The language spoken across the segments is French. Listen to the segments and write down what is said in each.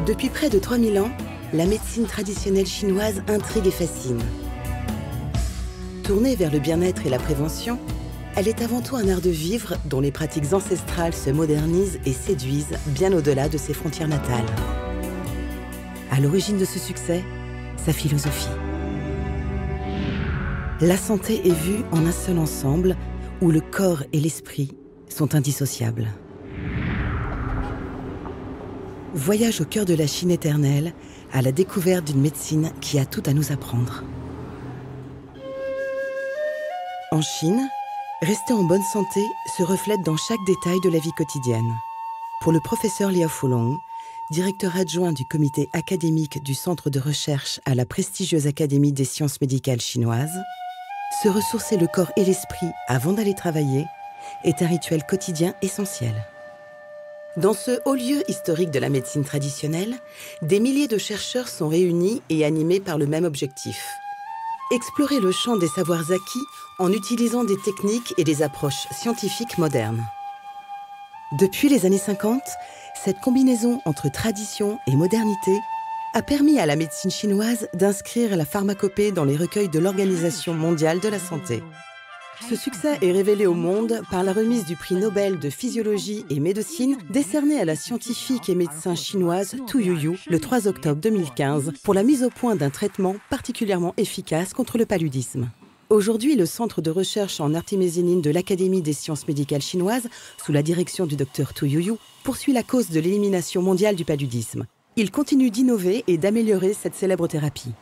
Depuis près de 3000 ans, la médecine traditionnelle chinoise intrigue et fascine. Tournée vers le bien-être et la prévention, elle est avant tout un art de vivre dont les pratiques ancestrales se modernisent et séduisent bien au-delà de ses frontières natales. À l'origine de ce succès, sa philosophie. La santé est vue en un seul ensemble où le corps et l'esprit sont indissociables. Voyage au cœur de la Chine éternelle, à la découverte d'une médecine qui a tout à nous apprendre. En Chine, rester en bonne santé se reflète dans chaque détail de la vie quotidienne. Pour le professeur Liao Fulong, directeur adjoint du comité académique du centre de recherche à la prestigieuse Académie des sciences médicales chinoises, se ressourcer le corps et l'esprit avant d'aller travailler est un rituel quotidien essentiel. Dans ce haut lieu historique de la médecine traditionnelle, des milliers de chercheurs sont réunis et animés par le même objectif. Explorer le champ des savoirs acquis en utilisant des techniques et des approches scientifiques modernes. Depuis les années 50, cette combinaison entre tradition et modernité a permis à la médecine chinoise d'inscrire la pharmacopée dans les recueils de l'Organisation mondiale de la santé. Ce succès est révélé au monde par la remise du prix Nobel de physiologie et médecine décerné à la scientifique et médecin chinoise Tu Youyou le 3 octobre 2015 pour la mise au point d'un traitement particulièrement efficace contre le paludisme. Aujourd'hui, le centre de recherche en artémisinine de l'Académie des sciences médicales chinoises, sous la direction du docteur Tu Youyou, poursuit la cause de l'élimination mondiale du paludisme. Il continue d'innover et d'améliorer cette célèbre thérapie.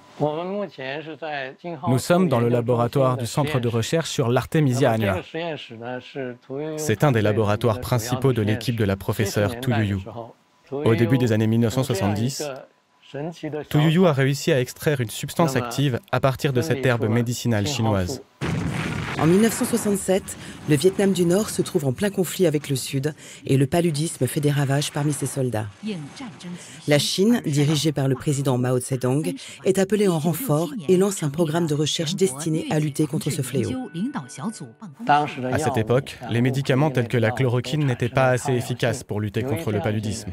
Nous sommes dans le laboratoire du centre de recherche sur l'Artemisia annua. C'est un des laboratoires principaux de l'équipe de la professeure Tu Youyou. Au début des années 1970, Tu Youyou a réussi à extraire une substance active à partir de cette herbe médicinale chinoise. En 1967, le Vietnam du Nord se trouve en plein conflit avec le Sud et le paludisme fait des ravages parmi ses soldats. La Chine, dirigée par le président Mao Zedong, est appelée en renfort et lance un programme de recherche destiné à lutter contre ce fléau. À cette époque, les médicaments tels que la chloroquine n'étaient pas assez efficaces pour lutter contre le paludisme.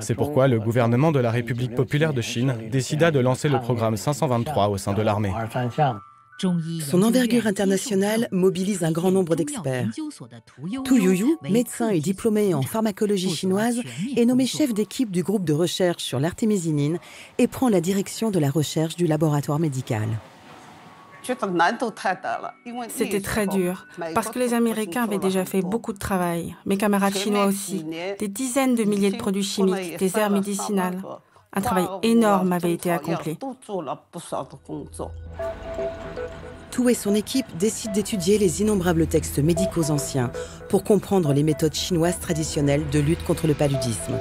C'est pourquoi le gouvernement de la République populaire de Chine décida de lancer le programme 523 au sein de l'armée. Son envergure internationale mobilise un grand nombre d'experts. Tu Youyou, médecin et diplômé en pharmacologie chinoise, est nommé chef d'équipe du groupe de recherche sur l'artémisinine et prend la direction de la recherche du laboratoire médical. C'était très dur, parce que les Américains avaient déjà fait beaucoup de travail, mes camarades chinois aussi, des dizaines de milliers de produits chimiques, des herbes médicinales. Un travail énorme avait été accompli. Tu et son équipe décident d'étudier les innombrables textes médicaux anciens pour comprendre les méthodes chinoises traditionnelles de lutte contre le paludisme.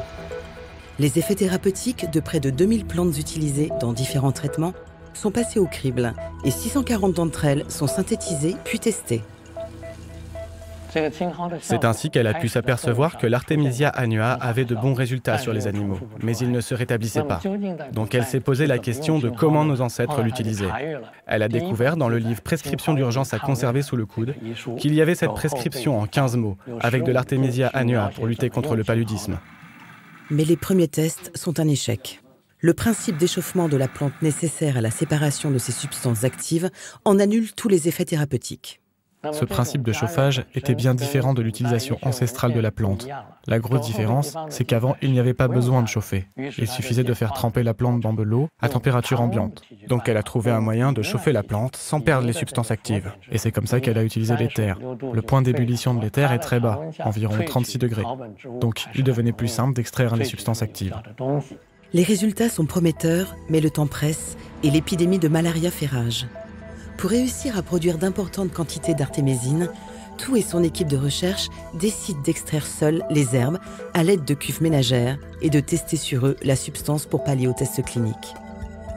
Les effets thérapeutiques de près de 2000 plantes utilisées dans différents traitements sont passés au crible et 640 d'entre elles sont synthétisées puis testées. C'est ainsi qu'elle a pu s'apercevoir que l'Artemisia annua avait de bons résultats sur les animaux, mais il ne se rétablissait pas. Donc elle s'est posé la question de comment nos ancêtres l'utilisaient. Elle a découvert dans le livre Prescription d'urgence à conserver sous le coude qu'il y avait cette prescription en 15 mots, avec de l'Artemisia annua pour lutter contre le paludisme. Mais les premiers tests sont un échec. Le principe d'échauffement de la plante nécessaire à la séparation de ces substances actives en annule tous les effets thérapeutiques. Ce principe de chauffage était bien différent de l'utilisation ancestrale de la plante. La grosse différence, c'est qu'avant, il n'y avait pas besoin de chauffer. Il suffisait de faire tremper la plante dans de l'eau à température ambiante. Donc elle a trouvé un moyen de chauffer la plante sans perdre les substances actives. Et c'est comme ça qu'elle a utilisé l'éther. Le point d'ébullition de l'éther est très bas, environ 36 degrés. Donc il devenait plus simple d'extraire les substances actives. Les résultats sont prometteurs, mais le temps presse et l'épidémie de malaria fait rage. Pour réussir à produire d'importantes quantités d'artémisine, Tu et son équipe de recherche décident d'extraire seuls les herbes à l'aide de cuves ménagères et de tester sur eux la substance pour pallier aux tests cliniques.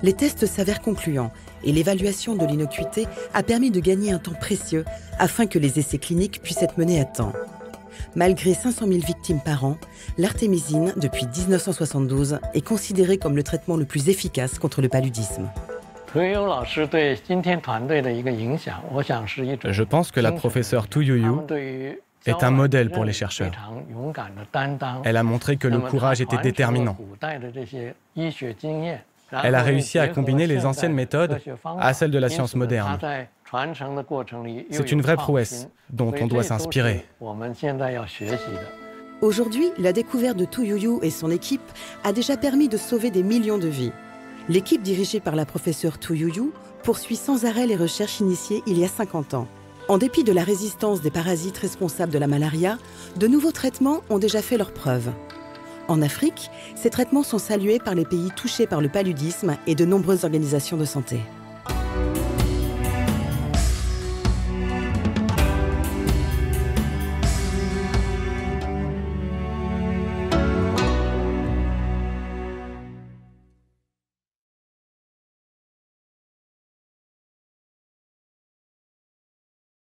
Les tests s'avèrent concluants et l'évaluation de l'innocuité a permis de gagner un temps précieux afin que les essais cliniques puissent être menés à temps. Malgré 500 000 victimes par an, l'artémisine, depuis 1972, est considérée comme le traitement le plus efficace contre le paludisme. Je pense que la professeure Tu Youyou est un modèle pour les chercheurs. Elle a montré que le courage était déterminant. Elle a réussi à combiner les anciennes méthodes à celles de la science moderne. C'est une vraie prouesse dont on doit s'inspirer. Aujourd'hui, la découverte de Tu Youyou et son équipe a déjà permis de sauver des millions de vies. L'équipe dirigée par la professeure Tu Youyou poursuit sans arrêt les recherches initiées il y a 50 ans. En dépit de la résistance des parasites responsables de la malaria, de nouveaux traitements ont déjà fait leurs preuves. En Afrique, ces traitements sont salués par les pays touchés par le paludisme et de nombreuses organisations de santé.